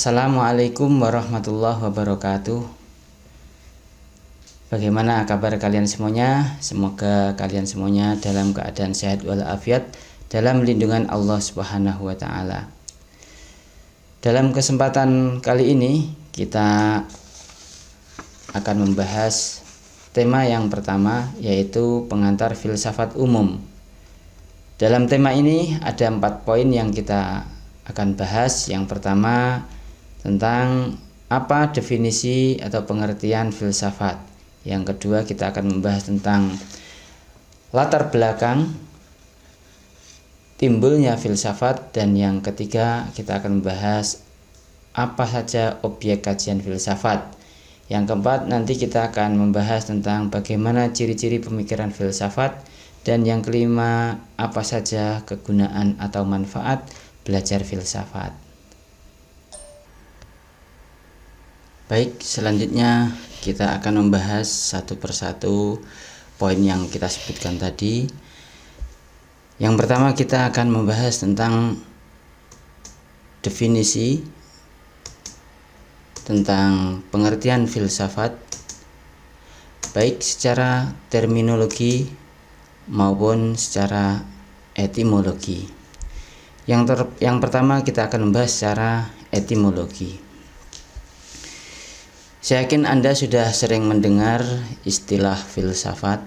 Assalamualaikum warahmatullahi wabarakatuh. Bagaimana kabar kalian semuanya? Semoga kalian semuanya dalam keadaan sehat walafiat dalam lindungan Allah Subhanahu wa taala. Dalam kesempatan kali ini kita akan membahas tema yang pertama, yaitu pengantar filsafat umum. Dalam tema ini ada 4 poin yang kita akan bahas. Yang pertama tentang apa definisi atau pengertian filsafat. Yang kedua kita akan membahas tentang latar belakang timbulnya filsafat, dan yang ketiga kita akan membahas apa saja objek kajian filsafat. Yang keempat nanti kita akan membahas tentang bagaimana ciri-ciri pemikiran filsafat, dan yang kelima apa saja kegunaan atau manfaat belajar filsafat. Baik, selanjutnya kita akan membahas satu persatu poin yang kita sebutkan tadi. Yang pertama kita akan membahas tentang definisi, tentang pengertian filsafat, baik secara terminologi maupun secara etimologi. Yang pertama kita akan membahas secara etimologi. Saya yakin Anda sudah sering mendengar istilah filsafat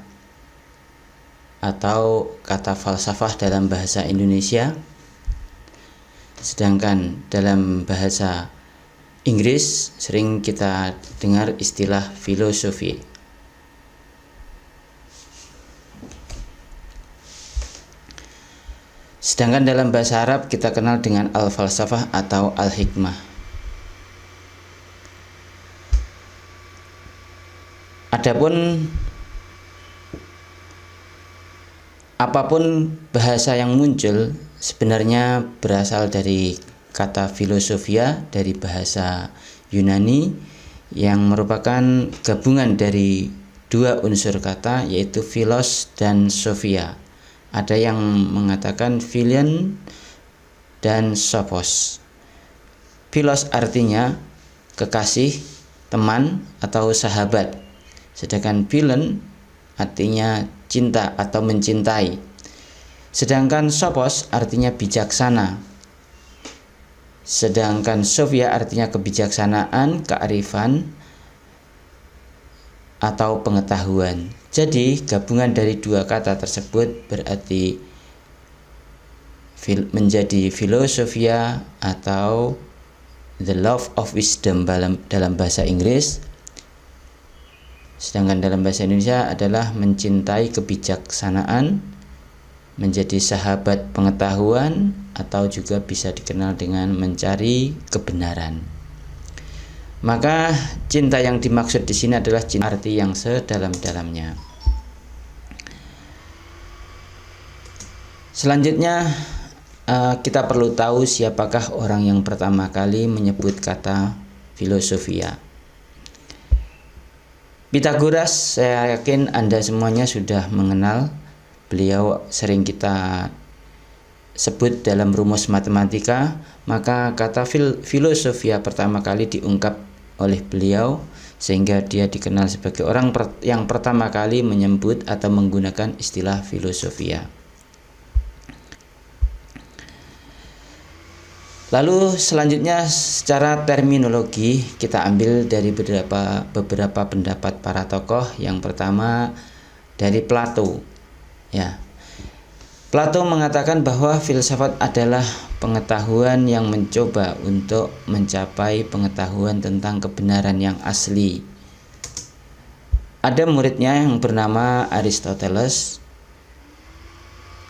atau kata falsafah dalam bahasa Indonesia. Sedangkan dalam bahasa Inggris sering kita dengar istilah filosofi. Sedangkan dalam bahasa Arab kita kenal dengan al-falsafah atau al-hikmah. Adapun apapun bahasa yang muncul sebenarnya berasal dari kata filosofia, dari bahasa Yunani, yang merupakan gabungan dari 2 unsur kata, yaitu philos dan sophia. Ada yang mengatakan philion dan sophos. Philos artinya kekasih, teman atau sahabat. Sedangkan philion artinya cinta atau mencintai. Sedangkan sophos artinya bijaksana. Sedangkan sophia artinya kebijaksanaan, kearifan atau pengetahuan. Jadi gabungan dari 2 kata tersebut berarti menjadi filosofia atau the love of wisdom dalam bahasa Inggris. Sedangkan dalam bahasa Indonesia adalah mencintai kebijaksanaan, menjadi sahabat pengetahuan, atau juga bisa dikenal dengan mencari kebenaran. Maka cinta yang dimaksud di sini adalah cinta arti yang sedalam-dalamnya. Selanjutnya kita perlu tahu siapakah orang yang pertama kali menyebut kata filosofia. Pythagoras, saya yakin Anda semuanya sudah mengenal. Beliau sering kita sebut dalam rumus matematika. Maka kata filosofia pertama kali diungkap oleh beliau, sehingga dia dikenal sebagai orang yang pertama kali menyebut atau menggunakan istilah filosofia. Lalu selanjutnya secara terminologi kita ambil dari beberapa pendapat para tokoh. Yang pertama dari Plato. Ya. Plato mengatakan bahwa filsafat adalah pengetahuan yang mencoba untuk mencapai pengetahuan tentang kebenaran yang asli. Ada muridnya yang bernama Aristoteles.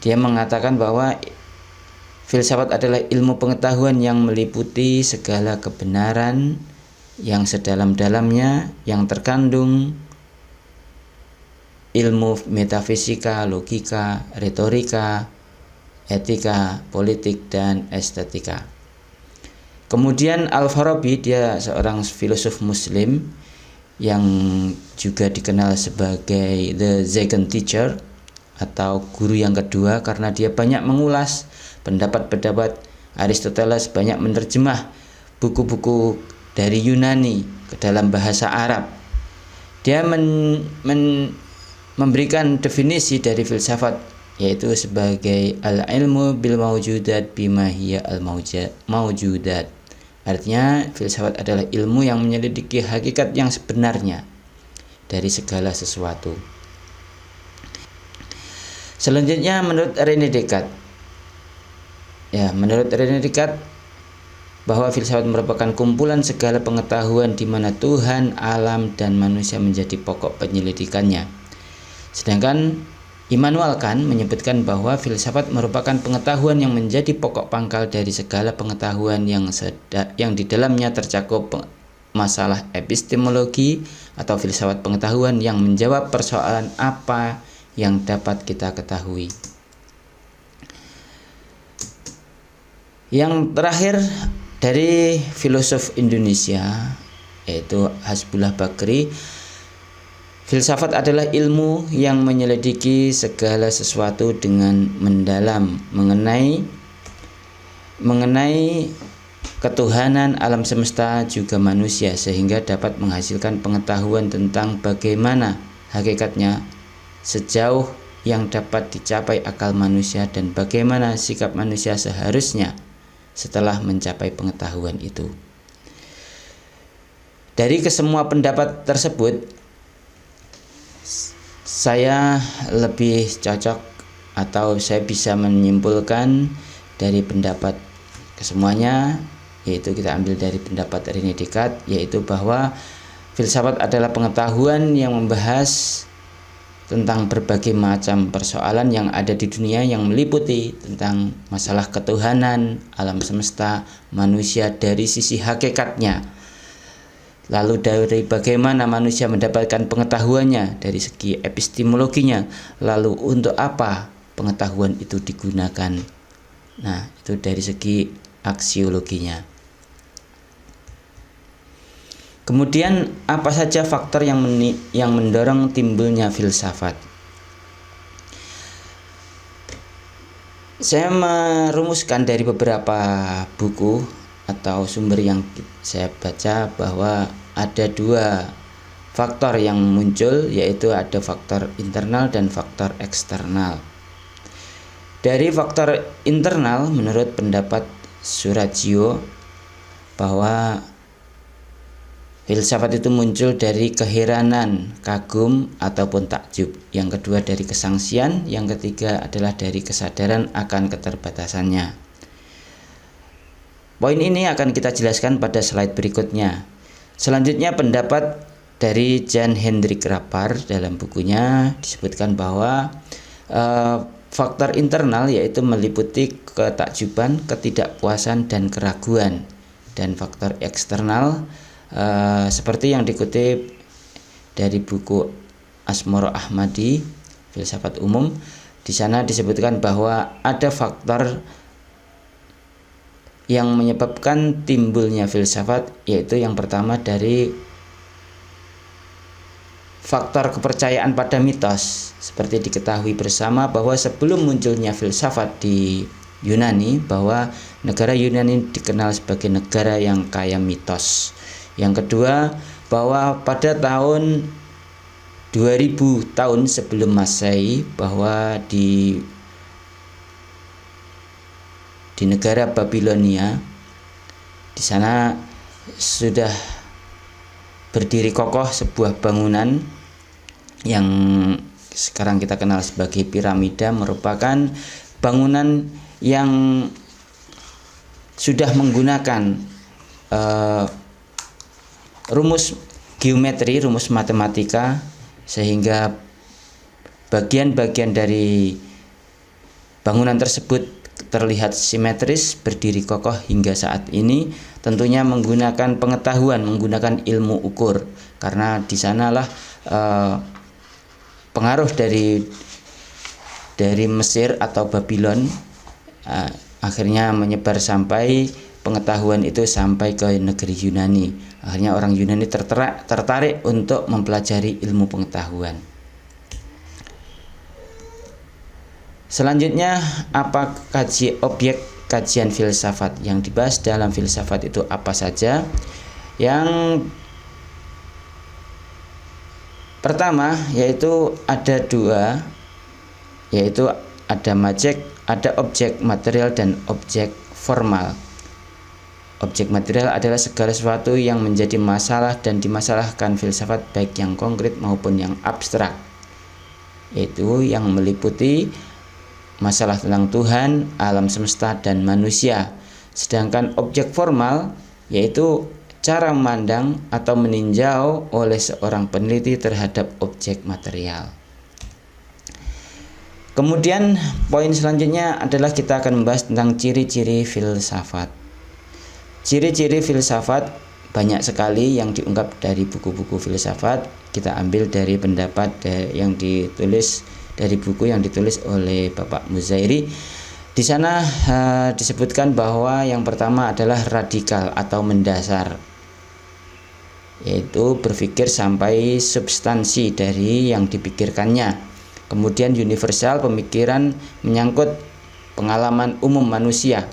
Dia mengatakan bahwa filsafat adalah ilmu pengetahuan yang meliputi segala kebenaran yang sedalam-dalamnya, yang terkandung ilmu metafisika, logika, retorika, etika, politik, dan estetika. Kemudian Al-Farabi, dia seorang filosof muslim yang juga dikenal sebagai the second teacher atau guru yang kedua, karena dia banyak mengulas pendapat-pendapat Aristoteles, banyak menerjemah buku-buku dari Yunani ke dalam bahasa Arab. Dia memberikan definisi dari filsafat, yaitu sebagai al-ilmu bil mawjudat bima hiya al-mawjudat. Artinya filsafat adalah ilmu yang menyelidiki hakikat yang sebenarnya dari segala sesuatu. Selanjutnya menurut René Descartes, bahwa filsafat merupakan kumpulan segala pengetahuan di mana Tuhan, alam, dan manusia menjadi pokok penyelidikannya. Sedangkan Immanuel Kant menyebutkan bahwa filsafat merupakan pengetahuan yang menjadi pokok pangkal dari segala pengetahuan yang di dalamnya tercakup masalah epistemologi atau filsafat pengetahuan yang menjawab persoalan apa yang dapat kita ketahui. Yang terakhir dari filosof Indonesia, yaitu Hasbullah Bakri, filsafat adalah ilmu yang menyelidiki segala sesuatu dengan mendalam mengenai ketuhanan alam semesta juga manusia, sehingga dapat menghasilkan pengetahuan tentang bagaimana hakikatnya sejauh yang dapat dicapai akal manusia dan bagaimana sikap manusia seharusnya setelah mencapai pengetahuan itu. Dari kesemua pendapat tersebut, saya lebih cocok atau saya bisa menyimpulkan dari pendapat kesemuanya, yaitu kita ambil dari pendapat René Descartes, yaitu bahwa filsafat adalah pengetahuan yang membahas tentang berbagai macam persoalan yang ada di dunia, yang meliputi tentang masalah ketuhanan, alam semesta, manusia dari sisi hakikatnya. Lalu dari bagaimana manusia mendapatkan pengetahuannya dari segi epistemologinya. Lalu untuk apa pengetahuan itu digunakan. Nah, itu dari segi aksiologinya. Kemudian apa saja faktor yang mendorong timbulnya filsafat? Saya merumuskan dari beberapa buku atau sumber yang saya baca bahwa ada dua faktor yang muncul, yaitu ada faktor internal dan faktor eksternal. Dari faktor internal, menurut pendapat Surajio, bahwa filsafat itu muncul dari keheranan, kagum, ataupun takjub. Yang kedua dari kesangsian, yang ketiga adalah dari kesadaran akan keterbatasannya. Poin ini akan kita jelaskan pada slide berikutnya. Selanjutnya pendapat dari Jan Hendrik Rapar, dalam bukunya disebutkan bahwa faktor internal yaitu meliputi ketakjuban, ketidakpuasan, dan keraguan. Dan faktor eksternal seperti yang dikutip dari buku Asmoro Ahmadi, Filsafat Umum, di sana disebutkan bahwa ada faktor yang menyebabkan timbulnya filsafat, yaitu yang pertama dari faktor kepercayaan pada mitos. Seperti diketahui bersama bahwa sebelum munculnya filsafat di Yunani, bahwa negara Yunani dikenal sebagai negara yang kaya mitos. Yang kedua, bahwa pada tahun 2000 tahun sebelum Masehi, bahwa di negara Babilonia, di sana sudah berdiri kokoh sebuah bangunan yang sekarang kita kenal sebagai piramida, merupakan bangunan yang sudah menggunakan rumus geometri, rumus matematika, sehingga bagian-bagian dari bangunan tersebut terlihat simetris, berdiri kokoh hingga saat ini. Tentunya menggunakan pengetahuan, menggunakan ilmu ukur, karena di sanalah pengaruh dari Mesir atau Babylon akhirnya menyebar sampai pengetahuan itu sampai ke negeri Yunani. Akhirnya orang Yunani tertarik untuk mempelajari ilmu pengetahuan. Selanjutnya, apa kaji objek kajian filsafat. Yang dibahas dalam filsafat itu apa saja? Yang pertama yaitu ada dua, yaitu ada objek material dan objek formal. Objek material adalah segala sesuatu yang menjadi masalah dan dimasalahkan filsafat, baik yang konkret maupun yang abstrak, yaitu yang meliputi masalah tentang Tuhan, alam semesta, dan manusia. Sedangkan objek formal yaitu cara memandang atau meninjau oleh seorang peneliti terhadap objek material. Kemudian poin selanjutnya adalah kita akan membahas tentang ciri-ciri filsafat. Ciri-ciri filsafat banyak sekali yang diungkap dari buku-buku filsafat. Kita ambil dari pendapat yang ditulis dari buku yang ditulis oleh Bapak Muzairi. Di sana disebutkan bahwa yang pertama adalah radikal atau mendasar, yaitu berpikir sampai substansi dari yang dipikirkannya. Kemudian universal, pemikiran menyangkut pengalaman umum manusia.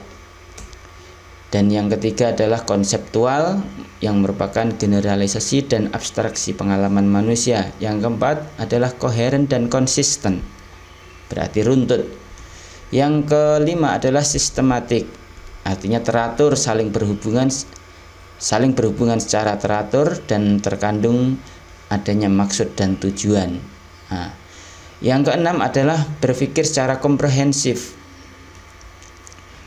Dan yang ketiga adalah konseptual, yang merupakan generalisasi dan abstraksi pengalaman manusia. Yang keempat adalah koheren dan konsisten, berarti runtut. Yang kelima adalah sistematik, artinya teratur, saling berhubungan secara teratur dan terkandung adanya maksud dan tujuan. Yang keenam adalah berpikir secara komprehensif,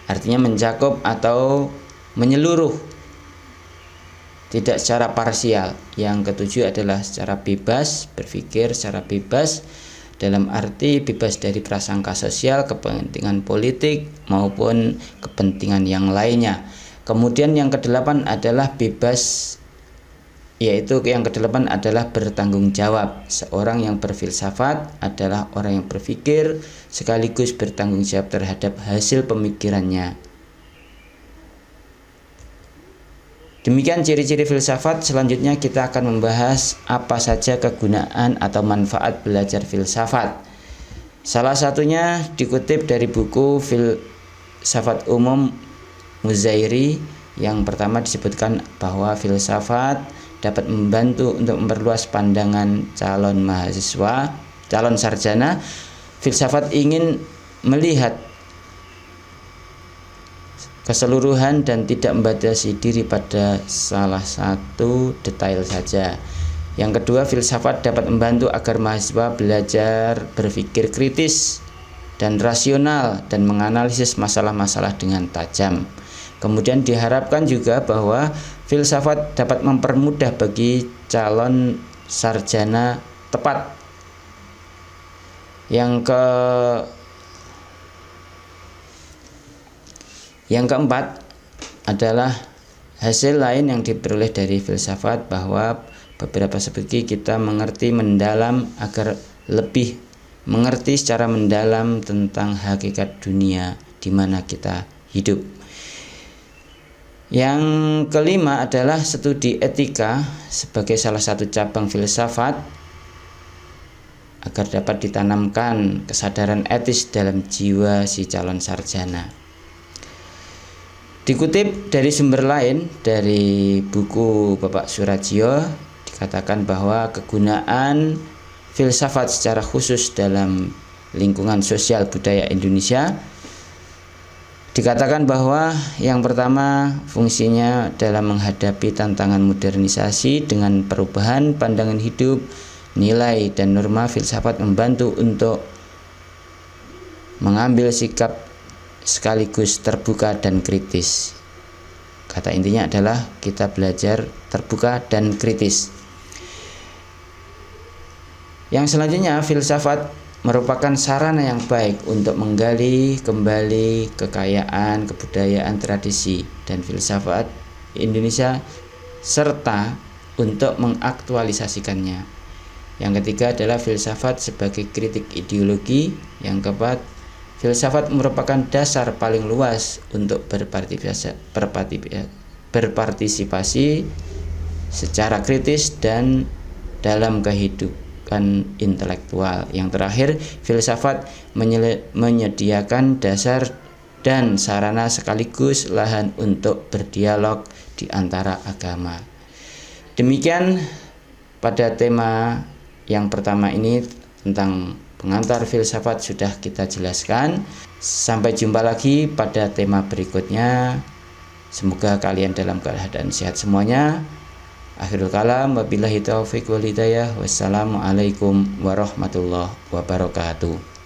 artinya mencakup atau menyeluruh, tidak secara parsial. Yang ketujuh adalah secara bebas, berpikir secara bebas dalam arti bebas dari prasangka sosial, kepentingan politik maupun kepentingan yang lainnya. Kemudian yang kedelapan adalah bebas, yaitu yang kedelapan adalah bertanggung jawab. Seorang yang berfilsafat adalah orang yang berpikir sekaligus bertanggung jawab terhadap hasil pemikirannya. Demikian ciri-ciri filsafat. Selanjutnya kita akan membahas apa saja kegunaan atau manfaat belajar filsafat. Salah satunya dikutip dari buku Filsafat Umum Muzairi. Yang pertama disebutkan bahwa filsafat dapat membantu untuk memperluas pandangan calon mahasiswa, calon sarjana. Filsafat ingin melihat keseluruhan dan tidak membatasi diri pada salah satu detail saja. Yang kedua, filsafat dapat membantu agar mahasiswa belajar berpikir kritis dan rasional dan menganalisis masalah-masalah dengan tajam. Kemudian diharapkan juga bahwa filsafat dapat mempermudah bagi calon sarjana tepat. Yang keempat adalah hasil lain yang diperoleh dari filsafat, bahwa beberapa seperti kita mengerti mendalam agar lebih mengerti secara mendalam tentang hakikat dunia di mana kita hidup. Yang kelima adalah studi etika sebagai salah satu cabang filsafat agar dapat ditanamkan kesadaran etis dalam jiwa si calon sarjana. Dikutip dari sumber lain, dari buku Bapak Surajio, dikatakan bahwa kegunaan filsafat secara khusus dalam lingkungan sosial budaya Indonesia, dikatakan bahwa yang pertama fungsinya dalam menghadapi tantangan modernisasi dengan perubahan pandangan hidup, nilai dan norma. Filsafat membantu untuk mengambil sikap sekaligus terbuka dan kritis. Kata intinya adalah kita belajar terbuka dan kritis. Yang selanjutnya, filsafat merupakan sarana yang baik untuk menggali kembali kekayaan, kebudayaan, tradisi dan filsafat Indonesia serta untuk mengaktualisasikannya. Yang ketiga adalah filsafat sebagai kritik ideologi. Yang keempat, filsafat merupakan dasar paling luas untuk berpartisipasi secara kritis dan dalam kehidupan intelektual. Yang terakhir, filsafat menyediakan dasar dan sarana sekaligus lahan untuk berdialog di antara agama. Demikian pada tema yang pertama ini tentang pengantar filsafat sudah kita jelaskan. Sampai jumpa lagi pada tema berikutnya. Semoga kalian dalam keadaan sehat semuanya. Akhirul kalam, wabillahi taufiq wal hidayah. Wassalamualaikum warahmatullahi wabarakatuh.